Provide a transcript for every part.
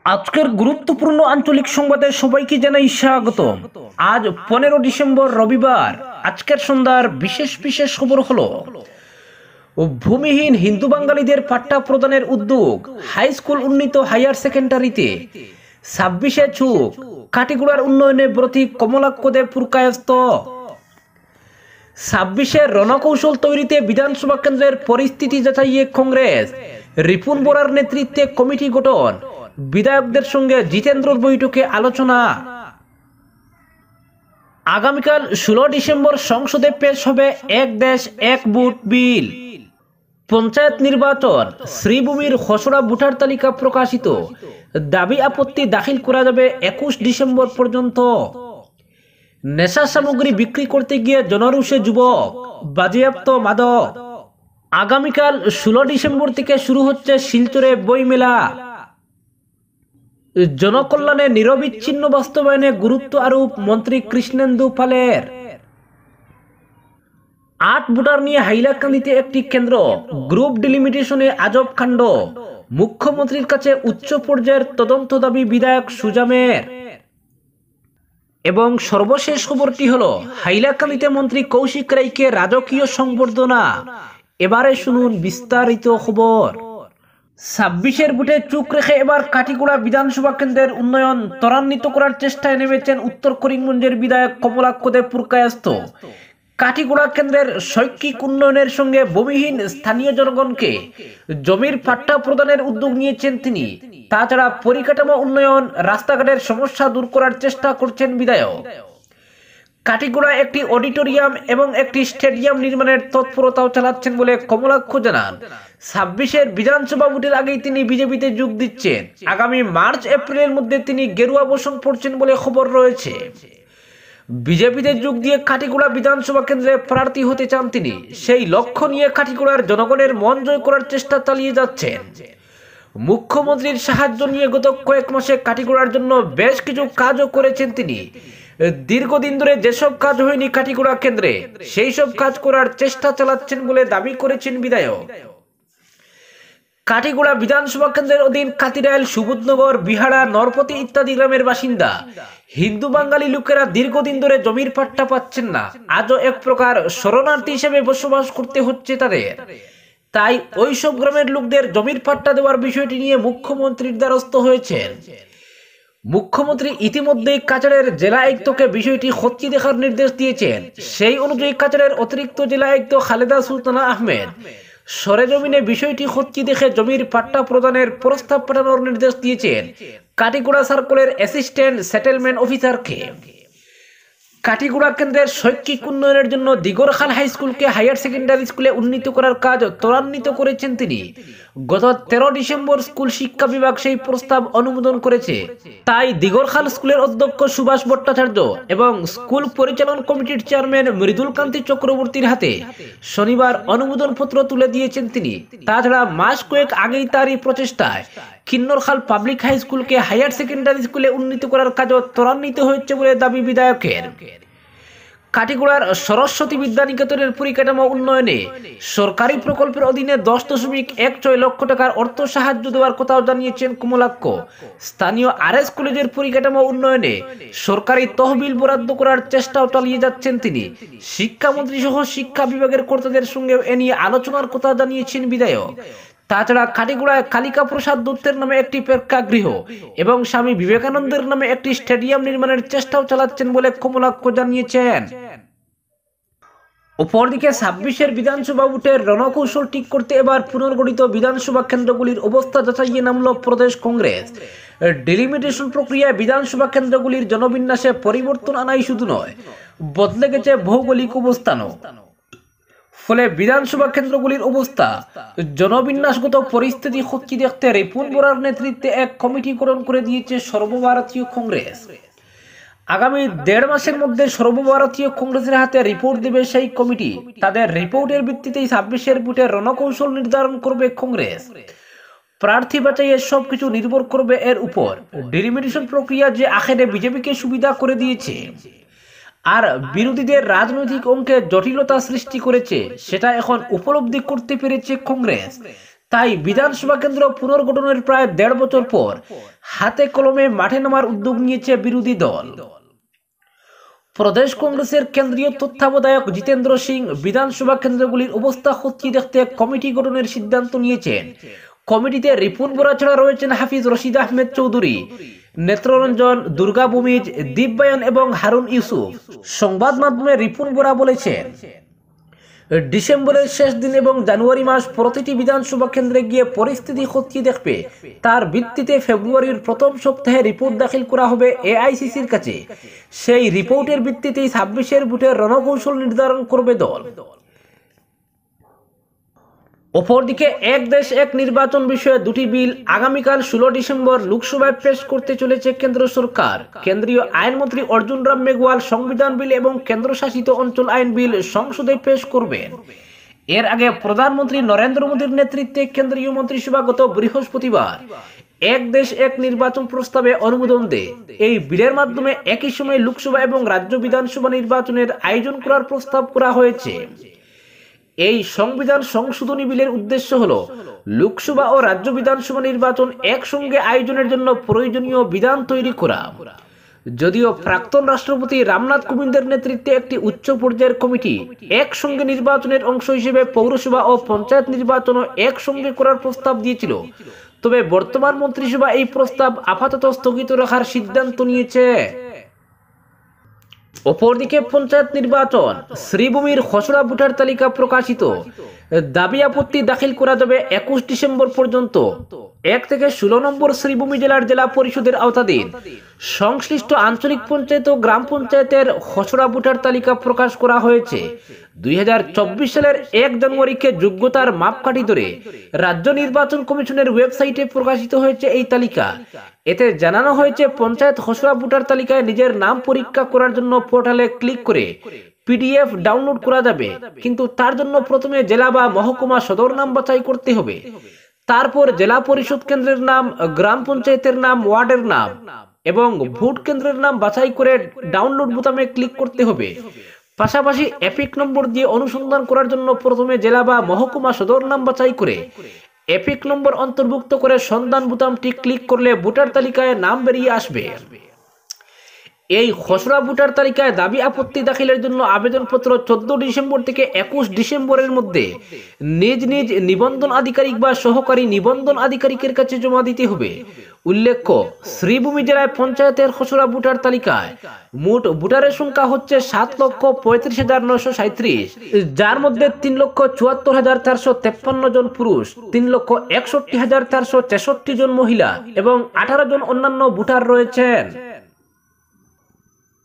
আজকের গুরুত্বপূর্ণ আঞ্চলিক সংবাদে সবাইকে জানাই স্বাগতম। আজ 15 ডিসেম্বর রবিবার। আজকের সন্ধ্যার বিশেষ বিশেষ খবর হলো ভূমিহীন হিন্দু বাঙালিদের পাট্টা প্রদানের উদ্যোগ, হাই স্কুল উন্নীত হায়ার সেকেন্ডারিতে 26 চুক, কাটিগুড়ার উন্নয়নে ব্রতী কমলাক্ষ দেব পুরকায়স্ত। 26 রণকৌশল তৈরিতে বিধানসভা কেন্দ্রের পরিস্থিতি যাচাইয়ে কংগ্রেস, রিপুন বোরার নেতৃত্বে কমিটি গঠন, বিধায়কদের সঙ্গে জিতেন্দ্রর বৈঠকে আলোচনা। আগামীকাল 16 ডিসেম্বর সংসদে পেশ হবে এক দেশ এক ভোট বিল। পঞ্চায়েত নির্বাচন, শ্রীভূমির খসড়া ভোটার তালিকা প্রকাশিত, দাবি আপত্তি দাখিল করা যাবে 21 ডিসেম্বর পর্যন্ত। নেশা সামগ্রী বিক্রি করতে গিয়ে জনরুষে যুবক, বাজেয়াপ্ত মাদক। আগামীকাল 16 ডিসেম্বর থেকে শুরু হচ্ছে শিলচরে বইমেলা। জনকল্যাণে নিরবিচ্ছিন্ন বাস্তবায়নে গুরুত্ব আরোপ মন্ত্রী কৃষ্ণেন্দু পালের। 8 ভোটার নিয়ে হাইলাকান্দিতে একটি কেন্দ্র, গ্রুপ ডিলিমিটেশনে আজব কাণ্ড, মুখ্যমন্ত্রীর কাছে উচ্চ পর্যায়ের তদন্ত দাবি বিধায়ক সুজামের। এবং সর্বশেষ খবরটি হলো হাইলাকান্দিতে মন্ত্রী কৌশিক রায়কে রাজকীয় সংবর্ধনা। এবারে শুনুন বিস্তারিত খবর। 26 ভোটে চুপ রেখে এবার কাটিগুড়া বিধানসভা কেন্দ্রের উন্নয়ন ত্বরান্বিত করার চেষ্টায় নেমেছেন উত্তর করিমগঞ্জের বিধায়ক কমলাক্ষ দেব পুরকায়স্ত। কাটিগুড়া কেন্দ্রের শৈক্ষিক উন্নয়নের সঙ্গে ভূমিহীন স্থানীয় জনগণকে জমির পাট্টা প্রদানের উদ্যোগ নিয়েছেন তিনি। তাছাড়া পরিকাঠামো উন্নয়ন, রাস্তাঘাটের সমস্যা দূর করার চেষ্টা করছেন বিধায়ক। কাটিগুড়ায় একটি অডিটোরিয়াম এবং একটি স্টেডিয়াম নির্মাণের তৎপরতাও চালাচ্ছেন বলে কমলাক্ষ জানান। 26 বিধানসভা ভোটের আগেই তিনি বিজেপিতে যোগ দিচ্ছেন। আগামী মার্চ এপ্রিলের মধ্যে তিনি গেরুয়া বসন পড়ছেন বলে খবর রয়েছে। বিজেপিতে যোগ দিয়ে কাটিগুড়া বিধানসভা কেন্দ্রে প্রার্থী হতে চান তিনি। সেই লক্ষ্য নিয়ে কাটিগুড়ার জনগণের মন জয় করার চেষ্টা চালিয়ে যাচ্ছেন। মুখ্যমন্ত্রীর সাহায্য নিয়ে গত কয়েক মাসে কাটিগুড়ার জন্য বেশ কিছু কাজও করেছেন তিনি। দীর্ঘদিন ধরে যেসব কাজ হয়নি কাটিগুড়া কেন্দ্রে, সেই সব কাজ করার চেষ্টা চালাচ্ছেন বলে দাবি করেছেন বিধায়ক। কাটিগুড়া বিধানসভা কেন্দ্রের অধীন কাতিরাইল, সুবোধনগর, বিহারা, নরপতি ইত্যাদি গ্রামের বাসিন্দা হিন্দু বাঙালি লোকেরা দীর্ঘদিন ধরে জমির পাট্টা পাচ্ছেন না। আজও এক প্রকার শরণার্থী হিসেবে বসবাস করতে হচ্ছে তাদের। তাই ওইসব গ্রামের লোকদের জমির পাট্টা দেওয়ার বিষয়টি নিয়ে মুখ্যমন্ত্রীর দ্বারস্থ হয়েছেন। মুখ্যমন্ত্রী ইতিমধ্যেই কাছাড়ের জেলা আয়ুক্তকে বিষয়টি খতিয়ে দেখার নির্দেশ দিয়েছেন। সেই অনুযায়ী কাছাড়ের অতিরিক্ত জেলা আয়ুক্ত খালেদা সুলতানা আহমেদ সরেজমিনে বিষয়টি খতিয়ে দেখে জমির পাট্টা প্রদানের প্রস্তাব পাঠানোর নির্দেশ দিয়েছেন কাটিগুড়া সার্কেলের অ্যাসিস্ট্যান্ট সেটেলমেন্ট অফিসারকে। কাটিগুড়া কেন্দ্রের শৈক্ষিক উন্নয়নের জন্য দিগরখাল হাই স্কুলকে হায়ার সেকেন্ডারি স্কুলে উন্নীত করার কাজ ত্বরান্বিত করেছেন তিনি। গত 13 ডিসেম্বর স্কুল শিক্ষা বিভাগ সেই প্রস্তাব অনুমোদন করেছে। তাই দিগরখাল স্কুলের অধ্যক্ষ সুভাষ ভট্টাচার্য এবং স্কুল পরিচালন কমিটির চেয়ারম্যান মৃদুল কান্তি চক্রবর্তীর হাতে শনিবার অনুমোদন পত্র তুলে দিয়েছেন তিনি। তাছাড়া মাস কয়েক আগেই তারই প্রচেষ্টায় কিন্নরখাল পাবলিক হাই স্কুলকে হায়ার সেকেন্ডারি স্কুলে উন্নীত করার কাজও ত্বরান্বিত হয়েছে বলে দাবি বিধায়কের। কাটিগুড়ার সরস্বতী বিদ্যানিকেতনের পরিকাঠামো উন্নয়নে সরকারি প্রকল্পের অধীনে 10.16 লক্ষ টাকার অর্থ সাহায্য দেওয়ার কথাও জানিয়েছেন কমলাক্ষ। স্থানীয় আরএস কলেজের পরিকাঠামো উন্নয়নে সরকারি তহবিল বরাদ্দ করার চেষ্টাও চালিয়ে যাচ্ছেন তিনি। শিক্ষামন্ত্রী সহ শিক্ষা বিভাগের কর্তাদের সঙ্গে এ নিয়ে আলোচনার কথা জানিয়েছেন বিধায়ক। তাছাড়া কাটিগুড়ায় কালিকা প্রসাদ দত্তের নামে একটি প্রেক্ষাগৃহ এবং স্বামী বিবেকানন্দের নামে একটি স্টেডিয়াম নির্মাণের চেষ্টাও চালাচ্ছেন বলে কমলাক্ষ জানিয়েছেন। অপরদিকে 26 বিধানসভা ভোটের রণকৌশল ঠিক করতে এবার পুনর্গঠিত বিধানসভা কেন্দ্রগুলির অবস্থা যাচাইয়ে নামল প্রদেশ কংগ্রেস। ডিলিমিটেশন প্রক্রিয়ায় বিধানসভা কেন্দ্রগুলির জনবিন্যাসে পরিবর্তন আনাই শুধু নয়, বদলে গেছে ভৌগোলিক অবস্থানও। ফলে বিধানসভা কেন্দ্রগুলির অবস্থা, জনবিন্যাসগত পরিস্থিতি খতিয়ে দেখতে রিপুন বোরার নেতৃত্বে এক কমিটি গঠন করে দিয়েছে সর্বভারতীয় কংগ্রেস। আগামী 1.5 মাসের মধ্যে সর্বভারতীয় কংগ্রেসের হাতে রিপোর্ট দেবে সেই কমিটি। তাদের রিপোর্টের ভিত্তিতেই 26 ভোটের রণকৌশল নির্ধারণ করবে কংগ্রেস। প্রার্থী বাছাইয়ের সবকিছু নির্ভর করবে এর উপর। ডিলিমিটেশন প্রক্রিয়া যে আখেরে বিজেপিকে সুবিধা করে দিয়েছে আর বিরোধীদের রাজনৈতিক অঙ্কে জটিলতা সৃষ্টি করেছে, সেটা এখন উপলব্ধি করতে পেরেছে কংগ্রেস। তাই বিধানসভা কেন্দ্র পুনর্গঠনের প্রায় ১.৫ বছর পর হাতে কলমে মাঠে নামার উদ্যোগ নিয়েছে বিরোধী দল। প্রদেশ কংগ্রেসের কেন্দ্রীয় তত্ত্বাবধায়ক জিতেন্দ্র সিং বিধানসভা কেন্দ্রগুলির অবস্থা খতিয়ে দেখতে কমিটি গঠনের সিদ্ধান্ত নিয়েছেন। কমিটিতে রিপুন বোরা ছাড়া রয়েছেন হাফিজ রশিদ আহমেদ চৌধুরী, নেত্ররঞ্জন, দুর্গা ভূমিজ, দিব্যায়ন এবং হারুন ইউসুফ। সংবাদ মাধ্যমে রিপুন বোরা বলেছেন, ডিসেম্বরের শেষ দিন এবং জানুয়ারি মাস প্রতিটি বিধানসভা কেন্দ্রে গিয়ে পরিস্থিতি খতিয়ে দেখবে। তার ভিত্তিতে ফেব্রুয়ারির প্রথম সপ্তাহে রিপোর্ট দাখিল করা হবে এআইসিসির কাছে। সেই রিপোর্টের ভিত্তিতেই ২৬-এর ভোটের রণকৌশল নির্ধারণ করবে দল। অপরদিকে এক দেশ এক নির্বাচন বিষয়ে দুটি বিল আগামীকাল ১৬ ডিসেম্বর লোকসভায় পেশ করতে চলেছে কেন্দ্র সরকার। কেন্দ্রীয় আইনমন্ত্রী অর্জুন রাম মেঘওয়াল সংবিধান বিল এবং কেন্দ্রশাসিত অঞ্চল আইন বিল সংসদে পেশ করবেন। এর আগে প্রধানমন্ত্রী নরেন্দ্র মোদীর নেতৃত্বে কেন্দ্রীয় মন্ত্রিসভা গত বৃহস্পতিবার এক দেশ এক নির্বাচন প্রস্তাবে অনুমোদন দেয়। এই বিলের মাধ্যমে একই সময়ে লোকসভা এবং রাজ্য বিধানসভা নির্বাচনের আয়োজন করার প্রস্তাব করা হয়েছে। এই সংবিধান সংশোধনী বিলের উদ্দেশ্য হল লোকসভা ও রাজ্য বিধানসভা নির্বাচন একসঙ্গে আয়োজনের জন্য প্রয়োজনীয় বিধান তৈরি করা। যদিও প্রাক্তন রাষ্ট্রপতি রামনাথ কোবিন্দের নেতৃত্বে একটি উচ্চ পর্যায়ের কমিটি একসঙ্গে নির্বাচনের অংশ হিসেবে পৌরসভা ও পঞ্চায়েত নির্বাচনও একসঙ্গে করার প্রস্তাব দিয়েছিল, তবে বর্তমান মন্ত্রিসভা এই প্রস্তাব আপাতত স্থগিত রাখার সিদ্ধান্ত নিয়েছে। অপরদিকে পঞ্চায়েত নির্বাচন, শ্রীভূমির খসড়া ভোটার তালিকা প্রকাশিত। দাবি আপত্তি দাখিল করা যাবে ২১ ডিসেম্বর পর্যন্ত। ১ থেকে ১৬ নম্বর শ্রীভূমি জেলার জেলা পরিষদের আওতাধীন সংশ্লিষ্ট আঞ্চলিক পঞ্চায়েত ও গ্রাম পঞ্চায়েতের খসড়া ভোটার তালিকা প্রকাশ করা হয়েছে। ২০২৪ সালের ১ জানুয়ারিকে যোগ্যতার মাপকাঠি ধরে রাজ্য নির্বাচন কমিশনের ওয়েবসাইটে প্রকাশিত হয়েছে এই তালিকা। এতে জানানো হয়েছে পঞ্চায়েত খসড়া ভোটার তালিকায় নিজের নাম পরীক্ষা করার জন্য পোর্টালে ক্লিক করে পিডিএফ ডাউনলোড করা যাবে, কিন্তু তার জন্য প্রথমে জেলা বা মহকুমা সদর নাম বাছাই করতে হবে। তারপর জেলা পরিষদ কেন্দ্রের নাম, গ্রাম পঞ্চায়েতের নাম, ওয়ার্ডের নাম এবং ভোট কেন্দ্রের নাম বাছাই করে ডাউনলোড বোতামে ক্লিক করতে হবে। পাশাপাশি এপিক নম্বর দিয়ে অনুসন্ধান করার জন্য প্রথমে জেলা বা মহকুমা সদর নাম বাছাই করে এপিক নম্বর অন্তর্ভুক্ত করে সন্ধান বোতামটি ক্লিক করলে ভোটার তালিকায় নাম বেরিয়ে আসবে। এই খসড়া ভোটার তালিকায় দাবি আপত্তি দাখিলের জন্য আবেদনপত্র ১৪ ডিসেম্বর থেকে ২১ ডিসেম্বরের মধ্যে নিজ নিজ নিবন্ধন আধিকারিক বা সহকারী নিবন্ধন আধিকারিকের কাছে জমা দিতে হবে। উল্লেখ্য, শ্রীভূমি জেলায় পঞ্চায়েতের খসড়া ভোটার তালিকায় মোট ভোটারের সংখ্যা হচ্ছে ৭,৩৫,৯৩৭, যার মধ্যে ৩,৭৪,৪৫৩ জন পুরুষ, ৩,৬১,৪৬৩ জন মহিলা এবং ১৮ জন অন্যান্য ভোটার রয়েছেন।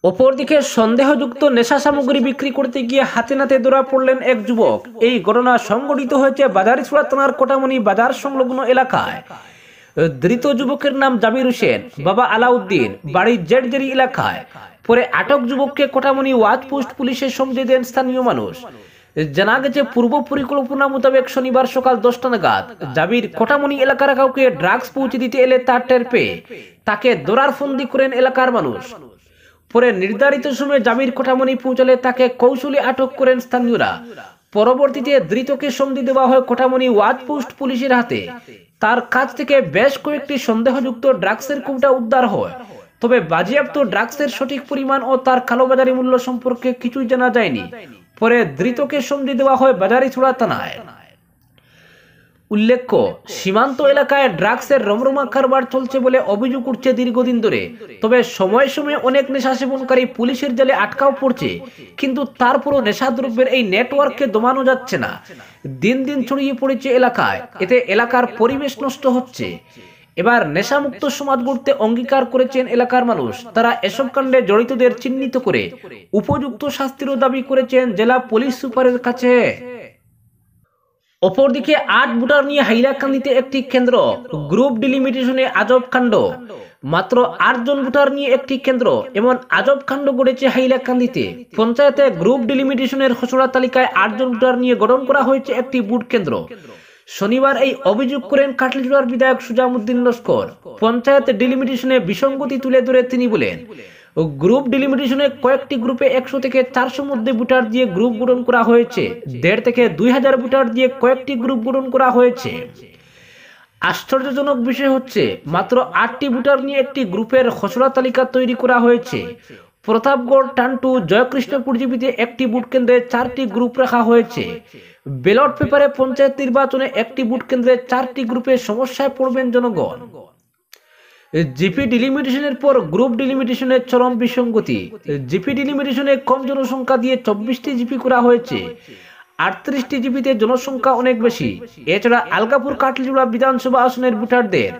অপরদিকে সন্দেহযুক্ত নেশা সামগ্রী বিক্রি করতে গিয়ে হাতে নাতে ধরা পড়লেন এক যুবক। এই ঘটনা সংঘটিত হয়েছে বাজারিছড়া থানার কোটামণি বাজার সংলগ্ন এলাকায়। ধৃত যুবকের নাম জাবির হোসেন, বাবা আলাউদ্দিন, বাড়ি জেটজেরি এলাকায়। পরে আটক যুবককে কোটামণি ওয়াচ পোস্ট পুলিশে সমঝে দেন স্থানীয় মানুষ। জানা গেছে, পূর্ব পরিকল্পনা মোতাবেক শনিবার সকাল ১০টা নাগাদ জাবির কোটামণি এলাকার কাউকে ড্রাগস পৌঁছে দিতে এলে তার টের পেয়ে তাকে ধরার ফন্দি করেন এলাকার মানুষ। পরে নির্ধারিত সময়ে জাবির কোটামণি পৌঁছালে তাকে কৌশলে আটক করেন স্থানীয়রা। পরবর্তীতে ধৃতকে সঙ্গী দেওয়া হয় কোটামণি ওয়াচ পোস্ট পুলিশের হাতে। তার কাছ থেকে বেশ কয়েকটি সন্দেহযুক্ত ড্রাগসের কৌটা উদ্ধার হয়, তবে বাজেয়াপ্ত ড্রাগসের সঠিক পরিমাণ ও তার কালোবাজারি মূল্য সম্পর্কে কিছুই জানা যায়নি। পরে ধৃতকে সঙ্গী দেওয়া হয় বাজারিছড়া থানায়। উল্লেখ্য, সীমান্ত এলাকায় ড্রাগসের রমরমা কারবার চলছে বলে অভিযোগ উঠছে দীর্ঘদিন ধরে। তবে সময়ে সময়ে অনেক নেশা সেবনকারী পুলিশের জালে আটকাও পড়ছে, কিন্তু তারপরও নেশাদ্রব্যের এই নেটওয়ার্ককে দমানো যাচ্ছে না। দিন দিন ছড়িয়ে পড়েছে এলাকায়, এতে এলাকার পরিবেশ নষ্ট হচ্ছে। এবার নেশামুক্ত সমাজ গড়তে অঙ্গীকার করেছেন এলাকার মানুষ। তারা এসব কাণ্ডে জড়িতদের চিহ্নিত করে উপযুক্ত শাস্তিরও দাবি করেছেন জেলা পুলিশ সুপারের কাছে। অপরদিকে ৮ ভোটার নিয়ে হাইলাকান্দিতে একটি কেন্দ্র, গ্রুপ ডিলিমিটেশনে আজব কাণ্ড। মাত্র ৮ জন ভোটার নিয়ে একটি কেন্দ্র, এমন আজব কাণ্ড ঘটেছে হাইলাকান্দিতে। পঞ্চায়েতে গ্রুপ ডিলিমিটেশনের খসড়া তালিকায় ৮ জন ভোটার নিয়ে গঠন করা হয়েছে একটি ভোট কেন্দ্র। শনিবার এই অভিযোগ করেন কাটলিচুড়ার বিধায়ক সুজামউদ্দিন লস্কর। পঞ্চায়েত ডিলিমিটেশনে বিসঙ্গতি তুলে ধরে তিনি বলেন, গ্রুপ ডিলিমিটেশনে কয়েকটি গ্রুপে ১০০ থেকে ৪০০ মধ্যে ভোটার দিয়ে গ্রুপ গঠন করা হয়েছে। ১,৫০০ থেকে ২,০০০ ভোটার দিয়ে কয়েকটি গ্রুপ গঠন করা হয়েছে। আশ্চর্যজনক বিষয় হচ্ছে মাত্র 8টি ভোটার নিয়ে একটি গ্রুপের খসড়া তালিকা তৈরি করা হয়েছে। প্রতাপগড়, টান্টু, জয়কৃষ্ণপুর জিপিতে একটি ভোট কেন্দ্রে 4টি গ্রুপ রাখা হয়েছে। ব্যালট পেপারে পঞ্চায়েত নির্বাচনে একটি ভোট কেন্দ্রে 4টি গ্রুপে সমস্যায় পড়বেন জনগণ। জিপি ডিলিমিটেশনের পর গ্রুপ ডিলিমিটেশনের চরম বিসঙ্গতি। জিপি ডিলিমিটেশনে কম জনসংখ্যা দিয়ে 24টি জিপি করা হয়েছে। 38টি জিপিতে জনসংখ্যা অনেক বেশি। এছাড়া আলগাপুর কাটলিজোড়া বিধানসভা আসনের ভোটারদের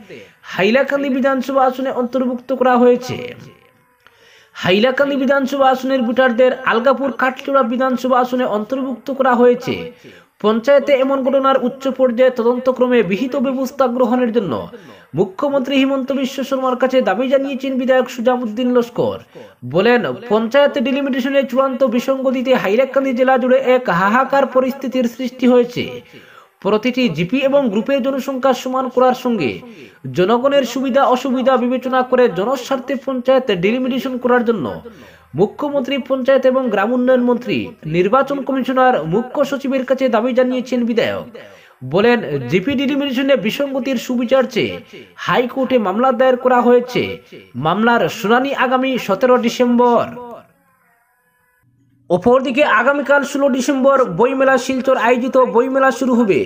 হাইলাকান্দি বিধানসভা আসনে অন্তর্ভুক্ত করা হয়েছে। হাইলাকান্দি বিধানসভা আসনের ভোটারদের আলগাপুর কাটলিজোড়া বিধানসভা আসনে অন্তর্ভুক্ত করা হয়েছে। পঞ্চায়েতে এমন ঘটনার উচ্চ পর্যায়ে তদন্তক্রমে বিহিত ব্যবস্থা গ্রহণের জন্য মুখ্যমন্ত্রী হিমন্ত বিশ্ব শর্মার কাছে দাবি জানিয়েছেন বিধায়ক সুজামউদ্দিন লস্কর। বলেন, পঞ্চায়েত ডিলিমিটেশনের চূড়ান্ত বিসঙ্গতিতে হাইলাকান্দি জেলা জুড়ে এক হাহাকার পরিস্থিতির সৃষ্টি হয়েছে। প্রতিটি জিপি এবং গ্রুপের জনসংখ্যা সমান করার সঙ্গে জনগণের সুবিধা অসুবিধা বিবেচনা করে জনস্বার্থে পঞ্চায়েত ডিলিমিটেশন করার জন্য মুখ্যমন্ত্রী, পঞ্চায়েত এবং গ্রাম উন্নয়ন মন্ত্রী, নির্বাচন কমিশনার, মুখ্য সচিবের কাছে দাবি জানিয়েছেন বিধায়ক। বলেন, জিপি ডিলিমিটেশনে বিসঙ্গতির সুবিচার চেয়ে হাইকোর্টে মামলা দায়ের করা হয়েছে। মামলার শুনানি আগামী 17 ডিসেম্বর। অপরদিকে আগামীকাল 16 ডিসেম্বর বইমেলা শিলচর আয়োজিত বইমেলা শুরু হবে।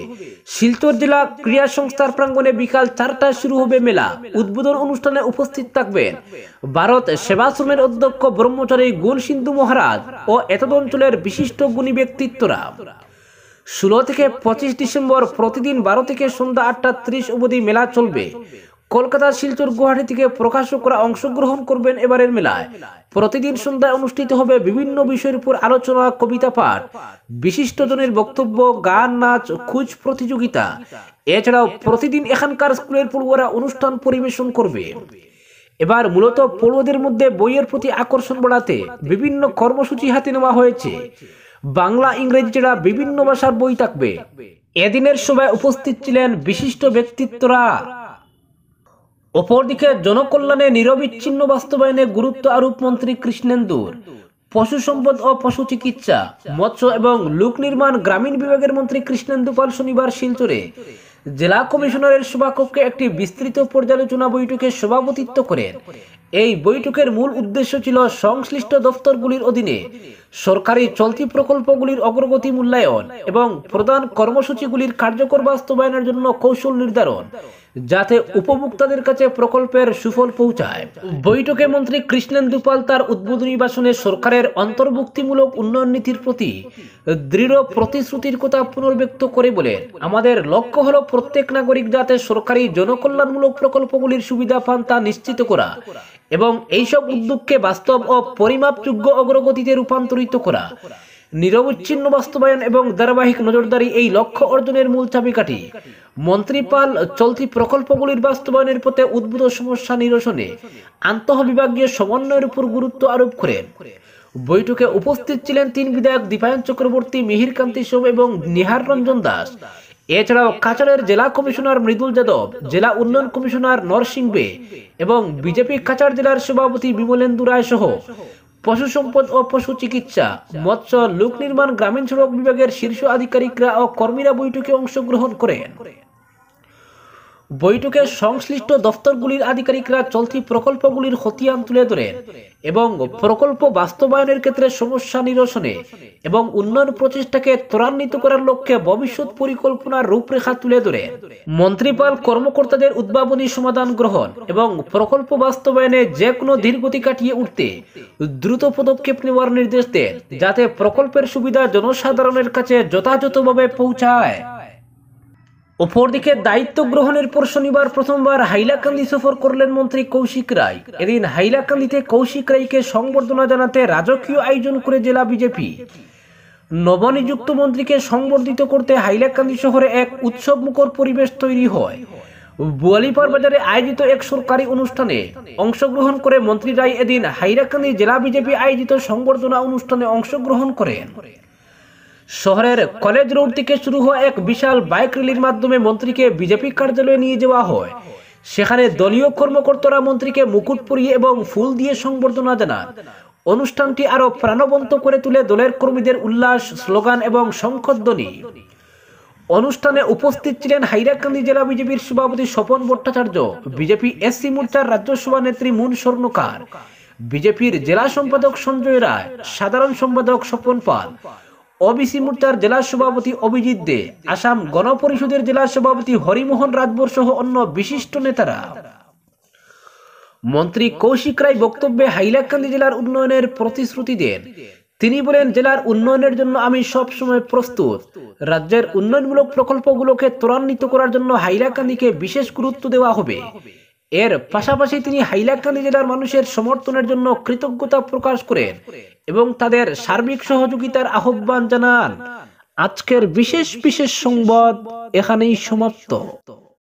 শিলচর জেলা ক্রীড়া সংস্থার প্রাঙ্গণে বিকাল 4টায় শুরু হবে মেলা। উদ্বোধন অনুষ্ঠানে উপস্থিত থাকবেন ভারত সেবাশ্রমের অধ্যক্ষ ব্রহ্মচারী গুণ সিন্ধু মহারাজ ও এতদ অঞ্চলের বিশিষ্ট গুণী ব্যক্তিত্বরা। 16 থেকে 25 ডিসেম্বর প্রতিদিন 12 থেকে সন্ধ্যা 8:30 অবধি মেলা চলবে। কলকাতা, শিলচর, গুয়াহাটি থেকে প্রকাশকরা অংশগ্রহণ করবেন এবারের মেলায়। প্রতিদিন সন্ধ্যায় অনুষ্ঠিত হবে বিভিন্ন বিষয়ের উপর আলোচনা, কবিতা পাঠ, বিশিষ্টজনের বক্তব্য, গান, নাচ, কুইজ প্রতিযোগিতা। এছাড়াও প্রতিদিন এখানকার স্কুলের পড়ুয়ারা অনুষ্ঠান পরিবেশন করবে। এবার মূলত পড়ুয়াদের মধ্যে বইয়ের প্রতি আকর্ষণ বাড়াতে বিভিন্ন কর্মসূচি হাতে নেওয়া হয়েছে। বাংলা, ইংরেজি ছাড়া বিভিন্ন ভাষার বই থাকবে। এদিনের সভায় উপস্থিত ছিলেন বিশিষ্ট ব্যক্তিত্বরা। অপরদিকে জনকল্যাণে নিরবিচ্ছিন্ন বাস্তবায়নে গুরুত্ব আরোপ মন্ত্রী কৃষ্ণেন্দুর। পশু সম্পদ ও পশু চিকিৎসা, মৎস্য এবং লোক নির্মাণ গ্রামীণ বিভাগের মন্ত্রী কৃষ্ণেন্দু পাল শনিবার শিলচরে জেলা কমিশনারের সভাকক্ষে একটি বিস্তৃত পর্যালোচনা বৈঠকে সভাপতিত্ব করেন। এই বৈঠকের মূল উদ্দেশ্য ছিল সংশ্লিষ্ট দপ্তরগুলির অধীনে সরকারি চলতি প্রকল্পগুলির অগ্রগতি মূল্যায়ন এবং প্রধান কর্মসূচিগুলির কার্যকর বাস্তবায়নের জন্য কৌশল নির্ধারণ, যাতে উপভোক্তাদের কাছে প্রকল্পের সুফল পৌঁছায়। বৈঠকে মন্ত্রী কৃষ্ণেন্দু পাল তার উদ্বোধনী ভাষণে সরকারের অন্তর্ভুক্তিমূলক উন্নয়ন নীতির প্রতি দৃঢ় প্রতিশ্রুতির কথা পুনর্ব্যক্ত করে বলেন, আমাদের লক্ষ্য হলো প্রত্যেক নাগরিক যাতে সরকারি জনকল্যাণমূলক প্রকল্পগুলির সুবিধা পান তা নিশ্চিত করা এবং এইসব উদ্যোগকে বাস্তব ও পরিমাপযোগ্য অগ্রগতিতে রূপান্তরিত করা। নিরবচ্ছিন্ন বাস্তবায়ন এবং ধারাবাহিক নজরদারি এই লক্ষ্য অর্জনের মূল চাবিকাঠি। মন্ত্রী পাল চলতি প্রকল্পগুলির বাস্তবায়নের পথে উদ্ভূত সমস্যা নিরসনে আন্তঃবিভাগীয় সমন্বয়ের উপর গুরুত্ব আরোপ করেন। বৈঠকে উপস্থিত ছিলেন 3 বিধায়ক দীপায়ন চক্রবর্তী, মিহির কান্তি সোম এবং নিহার রঞ্জন দাস। এছাড়াও কাছাড়ের জেলা কমিশনার মৃদুল যাদব, জেলা উন্নয়ন কমিশনার নরসিং বে এবং বিজেপি কাছাড় জেলার সভাপতি বিমলেন্দু রায় সহ পশু সম্পদ ও পশু চিকিৎসা, মৎস্য, লোক নির্মাণ, গ্রামীণ সড়ক বিভাগের শীর্ষ আধিকারিকরা ও কর্মীরা বৈঠকে অংশগ্রহণ করেন। বৈঠকে সংশ্লিষ্ট দপ্তরগুলির আধিকারিকরা চলতি প্রকল্পগুলির খতিয়ান তুলে ধরেন এবং প্রকল্প বাস্তবায়নের ক্ষেত্রে সমস্যা নিরসনে এবং উন্নয়ন প্রচেষ্টাকে ত্বরান্বিত করার লক্ষ্যে ভবিষ্যৎ পরিকল্পনার রূপরেখা তুলে ধরেন। মন্ত্রী পাল কর্মকর্তাদের উদ্ভাবনী সমাধান গ্রহণ এবং প্রকল্প বাস্তবায়নে যে কোনো ধীরগতি কাটিয়ে উঠতে দ্রুত পদক্ষেপ নেওয়ার নির্দেশ দেন, যাতে প্রকল্পের সুবিধা জনসাধারণের কাছে যথাযথভাবে পৌঁছায়। অপরদিকে দায়িত্ব গ্রহণের পর শনিবার প্রথমবার হাইলাকান্দি সফর করলেন মন্ত্রী কৌশিক রায়। এদিন হাইলাকান্দিতে কৌশিক রায়কে সংবর্ধনা জানাতে রাজকীয় আয়োজন করে জেলা বিজেপি। নবনিযুক্ত মন্ত্রীকে সংবর্ধিত করতে হাইলাকান্দি শহরে এক উৎসবমুখর পরিবেশ তৈরি হয়। বোয়ালিপাড় বাজারে আয়োজিত এক সরকারি অনুষ্ঠানে অংশগ্রহণ করে মন্ত্রী রায় এদিন হাইলাকান্দি জেলা বিজেপি আয়োজিত সংবর্ধনা অনুষ্ঠানে অংশগ্রহণ করেন। শহরের কলেজ রোড থেকে শুরু হওয়া এক বিশাল বাইক র্যালির মাধ্যমে মন্ত্রীকে বিজেপি কার্যালয়ে নিয়ে যাওয়া হয়। সেখানে দলীয় কর্মকর্তারা মন্ত্রীকে মুকুট পরিয়ে এবং ফুল দিয়ে সংবর্ধনা জানান। অনুষ্ঠানটি আরো প্রাণবন্ত করে তুলে দলের কর্মীদের উল্লাস, স্লোগান এবং শঙ্খধ্বনি। অনুষ্ঠানে উপস্থিত ছিলেন হাইলাকান্দি জেলা বিজেপির সভাপতি স্বপন ভট্টাচার্য, বিজেপি এসসি মোর্চার রাজ্য সভানেত্রী মুন স্বর্ণকার, বিজেপির জেলা সম্পাদক সঞ্জয় রায়, সাধারণ সম্পাদক স্বপন পাল, ওবিসি মোর্চার জেলা সভাপতি অভিজিৎ দে, আসাম গণ পরিষদের জেলা সভাপতি হরিমোহন রাজবর সহ অন্য বিশিষ্ট নেতারা। মন্ত্রী কৌশিক রায় বক্তব্যে হাইলাকান্দি জেলার উন্নয়নের প্রতিশ্রুতি দেন। তিনি বলেন, জেলার উন্নয়নের জন্য আমি সব সময় প্রস্তুত। রাজ্যের উন্নয়নমূলক প্রকল্পগুলোকে ত্বরান্বিত করার জন্য হাইলাকান্দিকে বিশেষ গুরুত্ব দেওয়া হবে। এর পাশাপাশি তিনি হাইলাকান্দি জেলার মানুষের সমর্থনের জন্য কৃতজ্ঞতা প্রকাশ করেন এবং তাদের সার্বিক সহযোগিতার আহ্বান জানান। আজকের বিশেষ সংবাদ এখানেই সমাপ্ত।